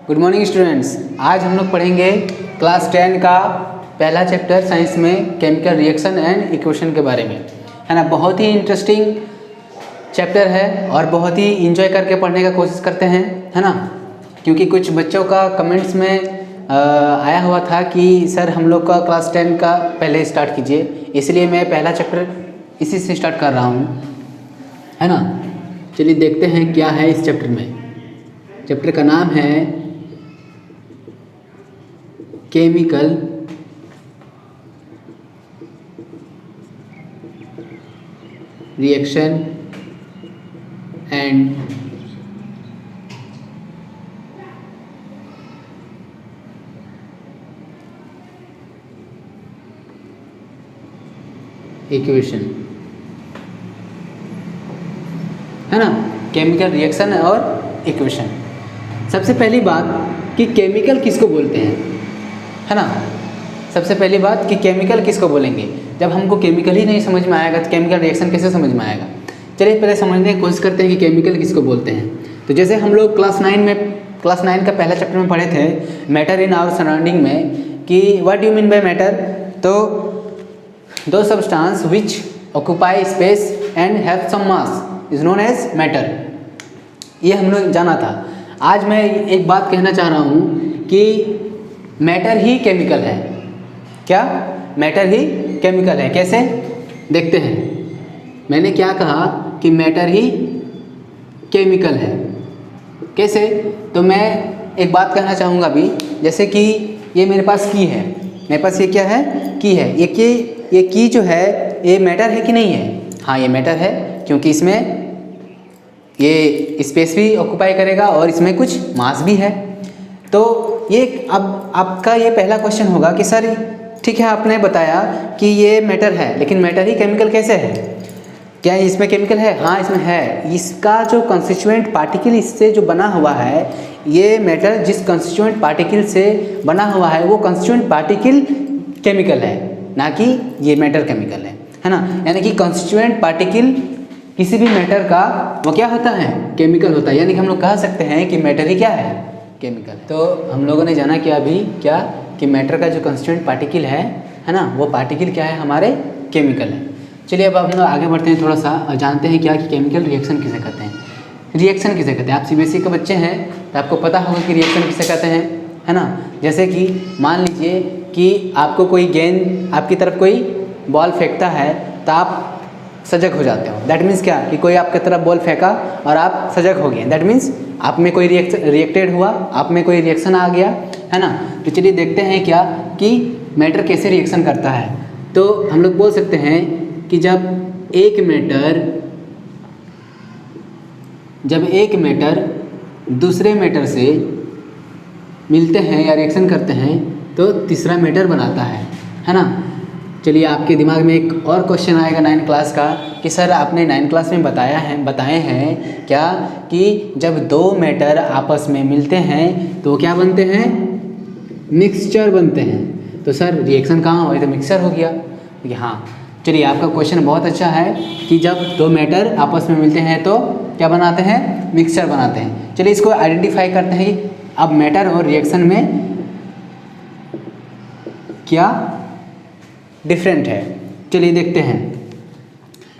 Good morning students. आज हम लोग पढ़ेंगे क्लास 10 का पहला चैप्टर साइंस में केमिकल रिएक्शन एंड इक्वेशन के बारे में, है ना। बहुत ही इंटरेस्टिंग चैप्टर है और बहुत ही इंजॉय करके पढ़ने का कोशिश करते हैं, है ना। क्योंकि कुछ बच्चों का कमेंट्स में आया हुआ था कि सर हम लोग का क्लास 10 का पहले स्टार्ट कीजिए, इसलिए मैं पहला चैप्टर इसी से स्टार्ट कर रहा हूँ, है ना। चलिए देखते हैं क्या है इस चैप्टर में। चैप्टर का नाम है केमिकल रिएक्शन एंड इक्वेशन, है ना। केमिकल रिएक्शन और इक्वेशन। सबसे पहली बात कि केमिकल किसको बोलते हैं, है ना। सबसे पहली बात कि केमिकल किसको बोलेंगे। जब हमको केमिकल ही नहीं समझ में आएगा तो केमिकल रिएक्शन कैसे समझ में आएगा। चलिए पहले समझने की कोशिश करते हैं कि केमिकल किसको बोलते हैं। तो जैसे हम लोग क्लास 9 का पहला चैप्टर में पढ़े थे मैटर इन आवर सराउंडिंग में, कि what do you mean by matter. तो दो substance which occupy space and have some mass is known as matter, ये हम लोग जाना था। आज मैं एक बात कहना चाह रहा हूँ कि मैटर ही केमिकल है। क्या? मैटर ही केमिकल है। कैसे? देखते हैं। मैंने क्या कहा कि मैटर ही केमिकल है। कैसे? तो मैं एक बात कहना चाहूँगा अभी। जैसे कि ये मेरे पास की है, मेरे पास ये क्या है, की है। ये की जो है ये मैटर है कि नहीं है? हाँ, ये मैटर है, क्योंकि इसमें ये स्पेस भी ऑक्यूपाई करेगा और इसमें कुछ मास भी है। तो ये अब आपका ये पहला क्वेश्चन होगा कि सर ठीक है, आपने बताया कि ये मैटर है, लेकिन मैटर ही केमिकल कैसे है? क्या इसमें केमिकल है? हाँ, इसमें है। इसका जो कंस्टिट्यूएंट पार्टिकल इससे जो बना हुआ है, ये मैटर जिस कंस्टिट्यूएंट पार्टिकल से बना हुआ है वो कंस्टिट्यूएंट पार्टिकल केमिकल है, ना कि ये मैटर केमिकल है ना। यानी कि कंस्टिट्यूएंट पार्टिकल किसी भी मैटर का वो क्या होता है, केमिकल होता है। यानी कि हम लोग कह सकते हैं कि मैटर ही क्या है, केमिकल है। तो हम लोगों ने जाना कि अभी क्या कि मैटर का जो कंस्टिट्यूएंट पार्टिकल है ना, वो पार्टिकल क्या है, हमारे केमिकल है। चलिए अब हम लोग आगे बढ़ते हैं थोड़ा सा और जानते हैं क्या कि केमिकल रिएक्शन किसे कहते हैं। रिएक्शन किसे कहते हैं? आप सीबीएसई के बच्चे हैं तो आपको पता होगा कि रिएक्शन किसे कहते हैं, है ना। जैसे कि मान लीजिए कि आपको कोई गेंद, आपकी तरफ कोई बॉल फेंकता है तो आप सजग हो जाते हो। दैट मीन्स क्या कि कोई आपकी तरफ बॉल फेंका और आप सजग हो गए। दैट मीन्स आप में कोई रिएक्टेड हुआ, आप में कोई रिएक्शन आ गया, है ना। तो चलिए देखते हैं क्या कि मैटर कैसे रिएक्शन करता है। तो हम लोग बोल सकते हैं कि जब एक मैटर दूसरे मैटर से मिलते हैं या रिएक्शन करते हैं तो तीसरा मैटर बनाता है ना। चलिए आपके दिमाग में एक और क्वेश्चन आएगा 9 क्लास का कि सर आपने 9 क्लास में बताए हैं क्या कि जब दो मैटर आपस में मिलते हैं तो क्या बनते हैं, मिक्सचर बनते हैं। तो सर रिएक्शन कहाँ हुआ, तो मिक्सचर हो गया। हाँ, चलिए आपका क्वेश्चन बहुत अच्छा है कि जब दो मैटर आपस में मिलते हैं तो क्या बनाते हैं, मिक्सचर बनाते हैं। चलिए इसको आइडेंटिफाई करते हैं कि अब मैटर और रिएक्शन में क्या डिफरेंट है। चलिए देखते हैं।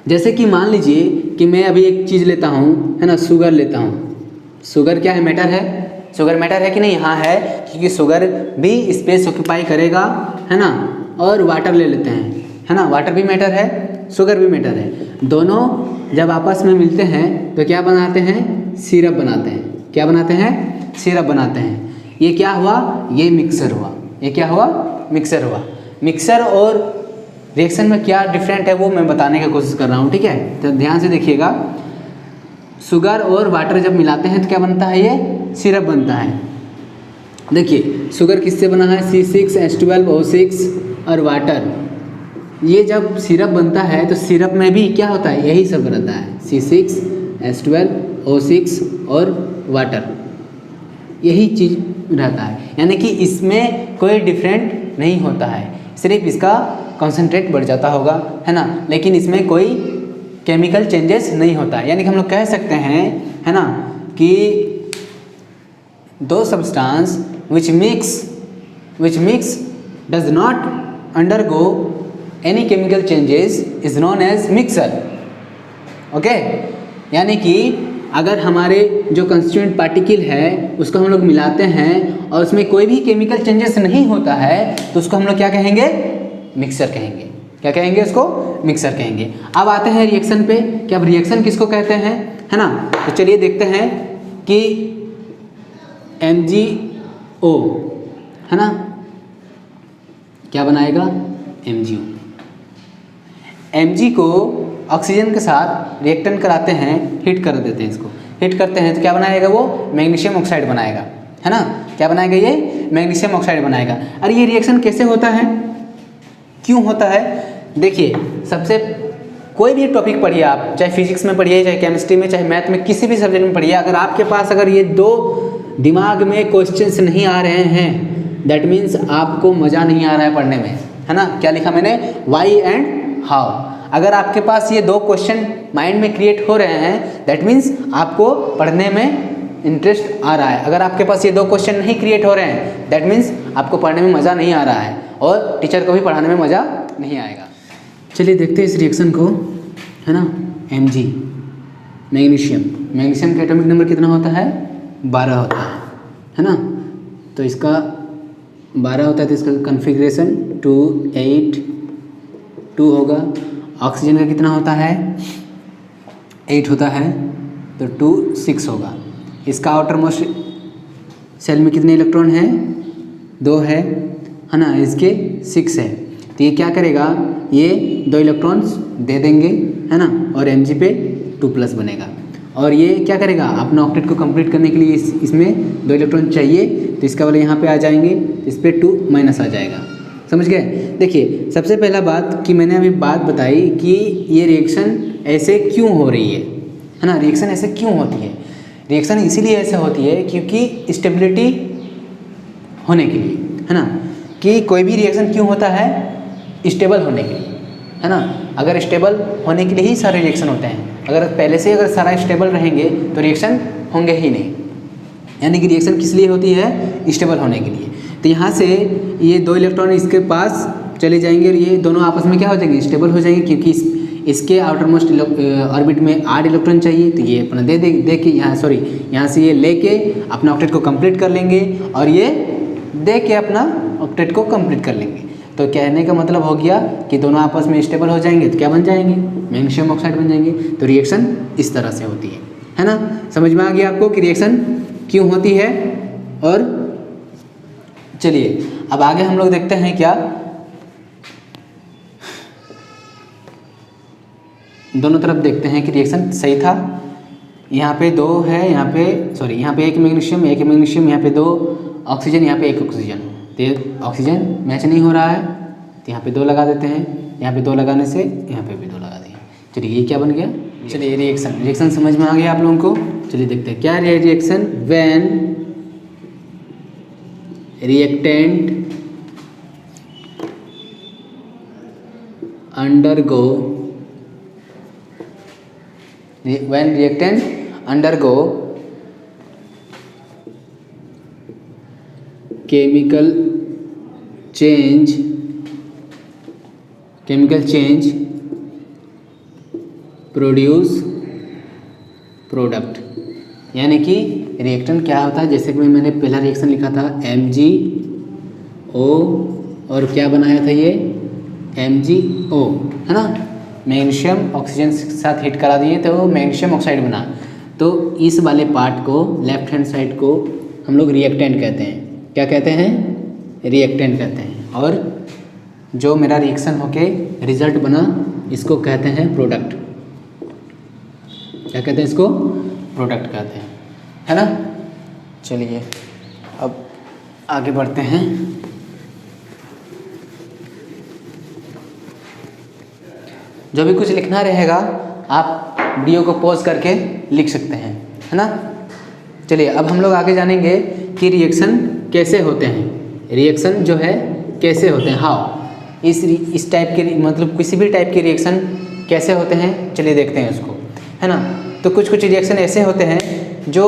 जैसे कि मान लीजिए कि मैं अभी एक चीज़ लेता हूँ, है ना, शुगर लेता हूँ। शुगर क्या है, मैटर है। शुगर मैटर है कि नहीं? हाँ है, क्योंकि शुगर भी स्पेस ऑक्यूपाई करेगा, है ना। और वाटर ले लेते हैं, है ना, वाटर भी मैटर है, शुगर भी मैटर है। दोनों जब आपस में मिलते हैं तो क्या बनाते हैं, सिरप बनाते हैं। क्या बनाते हैं, सिरप बनाते हैं। ये क्या हुआ, ये मिक्सर हुआ। ये क्या हुआ, मिक्सर हुआ। मिक्सर और रिएक्शन में क्या डिफरेंट है वो मैं बताने की कोशिश कर रहा हूँ, ठीक है। तो ध्यान से देखिएगा। शुगर और वाटर जब मिलाते हैं तो क्या बनता है, ये सिरप बनता है। देखिए शुगर किससे बना है, C6H12O6 और वाटर। ये जब सिरप बनता है तो सिरप में भी क्या होता है, यही सब रहता है, C6H12O6 और वाटर, यही चीज़ रहता है। यानी कि इसमें कोई डिफरेंट नहीं होता है, सिर्फ इसका कंसंट्रेट बढ़ जाता होगा, है ना। लेकिन इसमें कोई केमिकल चेंजेस नहीं होता है। यानी कि हम लोग कह सकते हैं, है ना, कि दो substance which mix does not undergo any chemical changes is known as mixer. Okay, यानी कि अगर हमारे जो कंस्टिट्यूएंट पार्टिकल है उसको हम लोग मिलाते हैं और उसमें कोई भी केमिकल चेंजेस नहीं होता है तो उसको हम लोग क्या कहेंगे? मिक्सर कहेंगे। क्या कहेंगे? उसको मिक्सर कहेंगे। अब आते हैं रिएक्शन पे कि अब रिएक्शन किसको कहते हैं, है ना। तो चलिए देखते हैं कि MgO, है ना, क्या बनाएगा? MgO। Mg को ऑक्सीजन के साथ रिएक्टेंट कराते हैं, हीट कर देते हैं, इसको हीट करते हैं तो क्या बनाएगा? वो मैग्नीशियम ऑक्साइड बनाएगा, है ना। क्या बनाएगा? ये मैग्नीशियम ऑक्साइड बनाएगा। अरे ये रिएक्शन कैसे होता है, क्यों होता है? देखिए, सबसे कोई भी टॉपिक पढ़िए आप, चाहे फिजिक्स में पढ़िए, चाहे केमिस्ट्री में, चाहे मैथ में, किसी भी सब्जेक्ट में पढ़िए, अगर आपके पास अगर ये दो दिमाग में क्वेश्चंस नहीं आ रहे हैं दैट मीन्स आपको मज़ा नहीं आ रहा है पढ़ने में, है ना। क्या लिखा मैंने? Why and how. अगर आपके पास ये दो क्वेश्चन माइंड में क्रिएट हो रहे हैं दैट मीन्स आपको पढ़ने में इंटरेस्ट आ रहा है। अगर आपके पास ये दो क्वेश्चन नहीं क्रिएट हो रहे हैं दैट मीन्स आपको पढ़ने में मज़ा नहीं आ रहा है और टीचर को भी पढ़ाने में मज़ा नहीं आएगा। चलिए देखते हैं इस रिएक्शन को, है ना। Mg मैग्नीशियम का एटॉमिक नंबर कितना होता है? 12 होता है ना। तो इसका 12 होता है तो इसका कन्फिग्रेशन 282 होगा। ऑक्सीजन का कितना होता है? 8 होता है तो 26 होगा। इसका आउटर मोस्ट सेल में कितने इलेक्ट्रॉन हैं? 2 है ना। इसके 6 है तो ये क्या करेगा? ये 2 इलेक्ट्रॉन्स दे देंगे, है ना, और Mg पे 2+ बनेगा। और ये क्या करेगा? अपना ऑक्टेट को कंप्लीट करने के लिए इसमें 2 इलेक्ट्रॉन चाहिए तो इसका वाला यहाँ पे आ जाएंगे, इस पर 2- आ जाएगा। समझ गए? देखिए, सबसे पहला बात कि मैंने अभी बात बताई कि ये रिएक्शन ऐसे क्यों हो रही है ना। रिएक्शन ऐसे क्यों होती है? रिएक्शन इसीलिए ऐसे होती है क्योंकि स्टेबिलिटी होने के लिए, है ना। कि कोई भी रिएक्शन क्यों होता है? स्टेबल होने के लिए, है ना। अगर स्टेबल होने के लिए ही सारे रिएक्शन होते हैं। अगर पहले से अगर सारा स्टेबल रहेंगे तो रिएक्शन होंगे ही नहीं। यानी कि रिएक्शन किस लिए होती है? स्टेबल होने के लिए। तो यहाँ से ये 2 इलेक्ट्रॉन इसके पास चले जाएंगे और ये दोनों आपस में क्या हो जाएंगे? स्टेबल हो जाएंगे क्योंकि इसके आउटर मोस्ट ऑर्बिट में 8 इलेक्ट्रॉन चाहिए तो ये अपना दे के यहाँ से ये लेके अपना ऑक्टेट को कंप्लीट कर लेंगे और ये दे के अपना ऑक्टेट को कंप्लीट कर लेंगे। तो कहने का मतलब हो गया कि दोनों आपस में स्टेबल हो जाएंगे तो क्या बन जाएंगे? मैग्नीशियम ऑक्साइड बन जाएंगे। तो रिएक्शन इस तरह से होती है ना। समझ में आ गया आपको कि रिएक्शन क्यों होती है। और चलिए अब आगे हम लोग देखते हैं क्या दोनों तरफ देखते हैं कि रिएक्शन सही था। यहाँ पे 2 है, यहाँ पे 1 मैग्नीशियम, यहाँ पे 2 ऑक्सीजन, यहाँ पे 1 ऑक्सीजन। तो ऑक्सीजन मैच नहीं हो रहा है तो यहाँ पे 2 लगा देते हैं। यहाँ पे 2 लगाने से यहाँ पे भी 2 लगा देंगे। चलिए ये क्या बन गया? चलिए रिएक्शन समझ में आ गया आप लोगों को। चलिए देखते हैं क्या है reaction. When reactant undergo chemical change produce product. यानी कि रिएक्टेंट क्या होता है? जैसे कि मैंने पहला रिएक्शन लिखा था MgO और क्या बनाया था ये MgO, है ना। मैग्नीशियम ऑक्सीजन के साथ हीट करा दिए तो मैग्नीशियम ऑक्साइड बना। तो इस वाले पार्ट को, लेफ्ट हैंड साइड को हम लोग रिएक्टेंट कहते हैं। क्या कहते हैं? रिएक्टेंट कहते हैं। और जो मेरा रिएक्शन होके रिजल्ट बना इसको कहते हैं प्रोडक्ट। क्या कहते हैं इसको? प्रोडक्ट कहते हैं, है ना। चलिए अब आगे बढ़ते हैं। जो भी कुछ लिखना रहेगा आप वीडियो को पॉज करके लिख सकते हैं, है ना। चलिए अब हम लोग आगे जानेंगे कि रिएक्शन कैसे होते हैं। रिएक्शन जो है कैसे होते हैं, हाउ। इस टाइप के मतलब किसी भी टाइप के रिएक्शन कैसे होते हैं चलिए देखते हैं उसको, है ना। तो कुछ रिएक्शन ऐसे होते हैं जो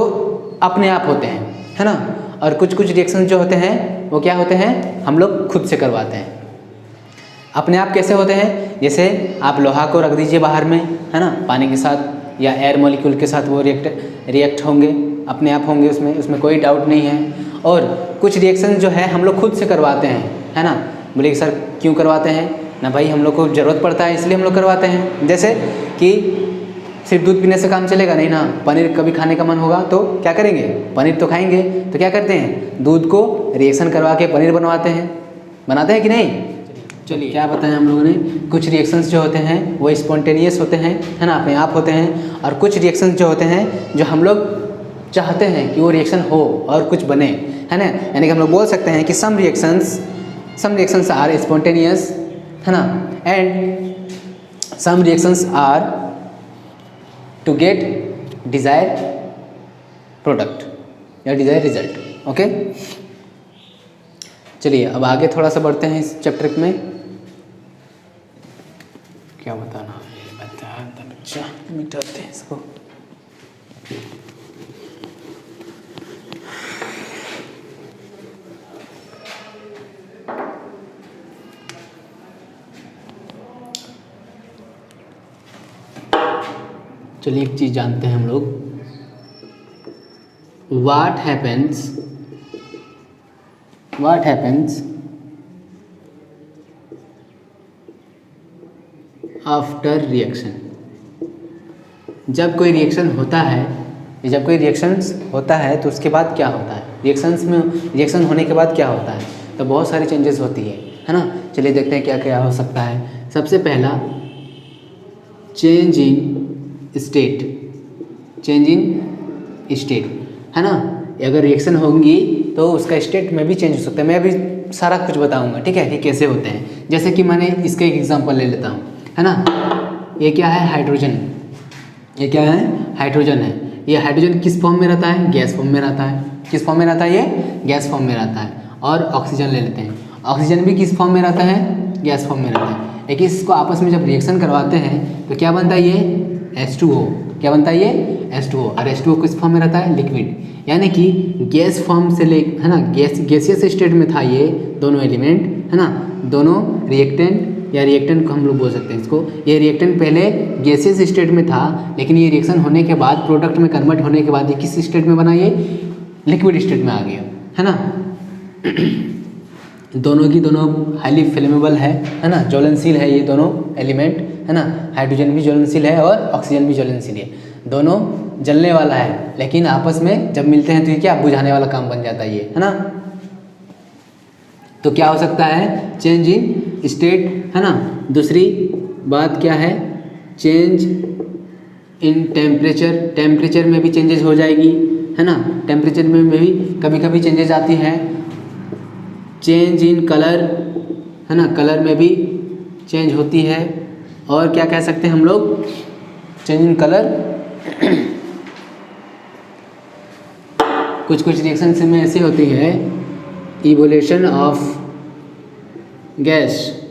अपने आप होते हैं, है ना। और कुछ कुछ रिएक्शन जो होते हैं वो क्या होते हैं, हम लोग खुद से करवाते हैं। अपने आप कैसे होते हैं, जैसे आप लोहा को रख दीजिए बाहर में, है ना, पानी के साथ या एयर मॉलिक्यूल के साथ वो रिएक्ट होंगे, अपने आप होंगे, उसमें कोई डाउट नहीं है। और कुछ रिएक्शन जो है हम लोग खुद से करवाते हैं, है ना। बोलिए सर क्यों करवाते हैं ना भाई, हम लोग को ज़रूरत पड़ता है इसलिए हम लोग करवाते हैं। जैसे कि सिर्फ दूध पीने से काम चलेगा नहीं ना, पनीर कभी खाने का मन होगा तो क्या करेंगे, पनीर तो खाएंगे। तो क्या करते हैं, दूध को रिएक्शन करवा के पनीर बनाते हैं कि नहीं। चलिए क्या बताएं हम लोगों ने, कुछ रिएक्शंस जो होते हैं वो स्पॉन्टेनियस होते हैं, है ना, अपने आप होते हैं। और कुछ रिएक्शंस जो होते हैं जो हम लोग चाहते हैं कि वो रिएक्शन हो और कुछ बने, है ना। यानी कि हम लोग बोल सकते हैं कि सम रिएक्शंस आर स्पॉन्टेनियस, है ना, and some reactions are to get desire product या डिज़ायर रिजल्ट। ओके, चलिए अब आगे थोड़ा सा बढ़ते हैं इस चैप्टर में। क्या बताना है, बच्चा मिटाते हैं इसको। चलिए एक चीज़ जानते हैं हम लोग, व्हाट हैपेंस आफ्टर रिएक्शन। जब कोई रिएक्शन होता है तो उसके बाद क्या होता है, रिएक्शन होने के बाद क्या होता है, तो बहुत सारी चेंजेस होती है ना। चलिए देखते हैं क्या क्या हो सकता है। सबसे पहला चेंज इन स्टेट, है ना। अगर रिएक्शन होंगी तो उसका स्टेट में भी चेंज हो सकता है। मैं अभी सारा कुछ बताऊंगा, ठीक है, कि कैसे होते हैं। जैसे कि मैंने इसका एक एग्जांपल ले लेता हूँ, है ना। ये क्या है, हाइड्रोजन। ये क्या है, हाइड्रोजन है। ये हाइड्रोजन किस फॉर्म में रहता है, गैस फॉर्म में रहता है। किस फॉर्म में रहता है, ये गैस फॉर्म में रहता है। और ऑक्सीजन ले लेते हैं, ऑक्सीजन भी किस फॉर्म में रहता है, गैस फॉर्म में रहता है। लेकिन इसको आपस में जब रिएक्शन करवाते हैं तो क्या बनता है, ये H2O। क्या बनता है, ये H2O। और H2O किस फॉर्म में रहता है, लिक्विड। यानी कि गैस फॉर्म से है ना, गैसियस स्टेट में था ये दोनों एलिमेंट, है ना। दोनों रिएक्टेंट को हम लोग बोल सकते हैं इसको। ये रिएक्टेंट पहले गैसियस स्टेट में था, लेकिन ये रिएक्शन होने के बाद, प्रोडक्ट में कन्वर्ट होने के बाद ये किस स्टेट में बना, ये लिक्विड स्टेट में आ गया, है ना। दोनों की दोनों हाईली फ्लेमेबल है ना, ज्वलनशील है ये दोनों एलिमेंट, है ना। हाइड्रोजन भी ज्वलनशील है और ऑक्सीजन भी ज्वलनशील है, दोनों जलने वाला है। लेकिन आपस में जब मिलते हैं तो ये क्या, बुझाने वाला काम बन जाता है ये, है ना। तो क्या हो सकता है, चेंज इन स्टेट, है ना। दूसरी बात क्या है, चेंज इन टेम्परेचर में भी चेंजेस हो जाएगी, है ना। टेम्परेचर में भी कभी कभी चेंजेस आती हैं। चेंज इन कलर, है ना, कलर में भी चेंज होती है। और क्या कह सकते हैं हम लोग, चेंज इन कलर। कुछ रिएक्शन में ऐसी होती है, इवोल्यूशन ऑफ गैस।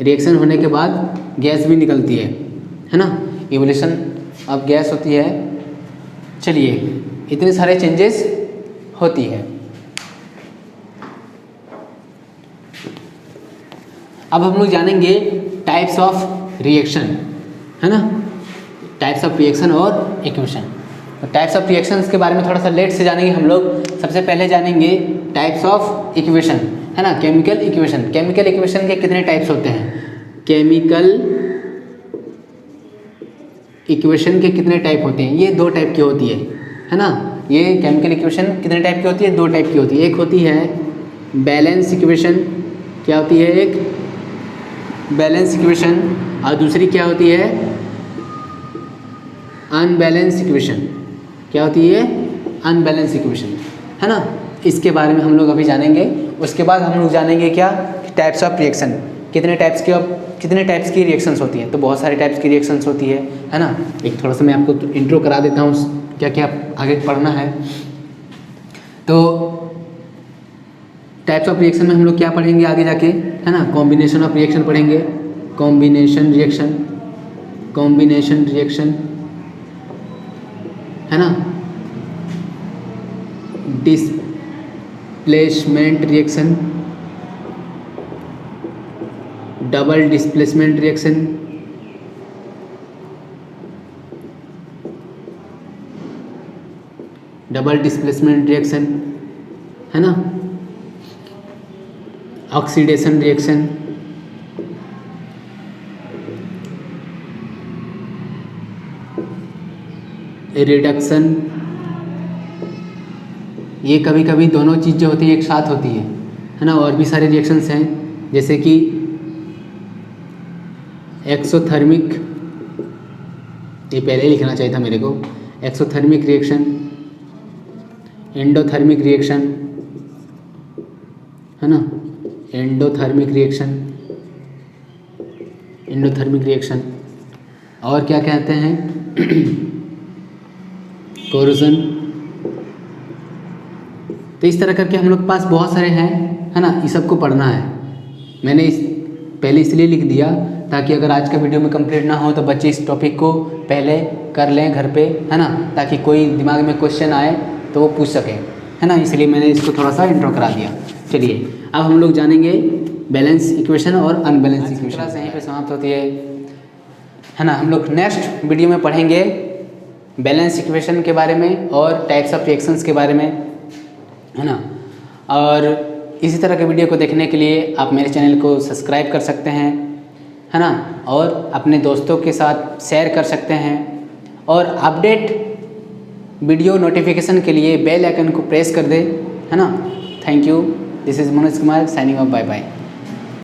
रिएक्शन होने के बाद गैस भी निकलती है ना, इवोल्यूशन ऑफ गैस होती है। चलिए इतने सारे चेंजेस होती है। अब हम लोग जानेंगे टाइप्स ऑफ रिएक्शन, है ना, टाइप्स ऑफ रिएक्शन और इक्वेशन। तो टाइप्स ऑफ रिएक्शंस के बारे में थोड़ा सा लेट से जानेंगे हम लोग। सबसे पहले जानेंगे टाइप्स ऑफ इक्वेशन, है ना, केमिकल इक्वेशन। केमिकल इक्वेशन के कितने टाइप्स होते हैं, केमिकल इक्वेशन के कितने टाइप होते हैं, ये 2 टाइप की होती है ना। ये केमिकल इक्वेशन कितने टाइप की होती है, 2 टाइप की होती है। एक होती है बैलेंस इक्वेशन, क्या होती है, एक बैलेंस इक्वेशन, और दूसरी क्या होती है, अनबैलेंस इक्वेशन। क्या होती है, अनबैलेंस इक्वेशन, है ना। इसके बारे में हम लोग अभी जानेंगे। उसके बाद हम लोग जानेंगे क्या, टाइप्स ऑफ रिएक्शन, कितने टाइप्स की रिएक्शंस होती हैं। तो बहुत सारे टाइप्स की रिएक्शंस होती है ना। एक थोड़ा सा मैं आपको इंट्रो करा देता हूँ, क्या क्या आगे पढ़ना है। तो टाइप्स ऑफ रिएक्शन में हम लोग क्या पढ़ेंगे आगे जाके, है ना, कॉम्बिनेशन ऑफ रिएक्शन पढ़ेंगे, कॉम्बिनेशन रिएक्शन, है ना, displacement reaction, double displacement reaction, double displacement reaction, है ना, ऑक्सीडेशन रिएक्शन, रिडक्शन। ये कभी कभी दोनों चीज़ जो होती है एक साथ होती है ना। और भी सारे रिएक्शंस हैं जैसे कि एक्सोथर्मिक, ये पहले ही लिखना चाहिए था मेरे को, एक्सोथर्मिक रिएक्शन, एंडोथर्मिक रिएक्शन, है ना, एंडोथर्मिक रिएक्शन, एंडोथर्मिक रिएक्शन। और क्या कहते हैं कोरोजन। तो इस तरह करके हम लोग के पास बहुत सारे हैं, है ना, इस सबको पढ़ना है। मैंने पहले इसलिए लिख दिया ताकि अगर आज का वीडियो में कंप्लीट ना हो तो बच्चे इस टॉपिक को पहले कर लें घर पे, है ना, ताकि कोई दिमाग में क्वेश्चन आए तो वो पूछ सकें, है ना। इसलिए मैंने इसको थोड़ा सा इंट्रो करा दिया। चलिए अब हम लोग जानेंगे बैलेंस इक्वेशन और अनबैलेंस इक्वेशन। से यहीं पे समाप्त होती है ना। हम लोग नेक्स्ट वीडियो में पढ़ेंगे बैलेंस इक्वेशन के बारे में और टाइप्स ऑफ रिएक्शंस के बारे में, है ना। और इसी तरह के वीडियो को देखने के लिए आप मेरे चैनल को सब्सक्राइब कर सकते हैं, है ना, और अपने दोस्तों के साथ शेयर कर सकते हैं। और अपडेट वीडियो नोटिफिकेशन के लिए बेल आइकन को प्रेस कर दें, है ना। Thank you. This is Manoj Kumar signing off. Bye bye.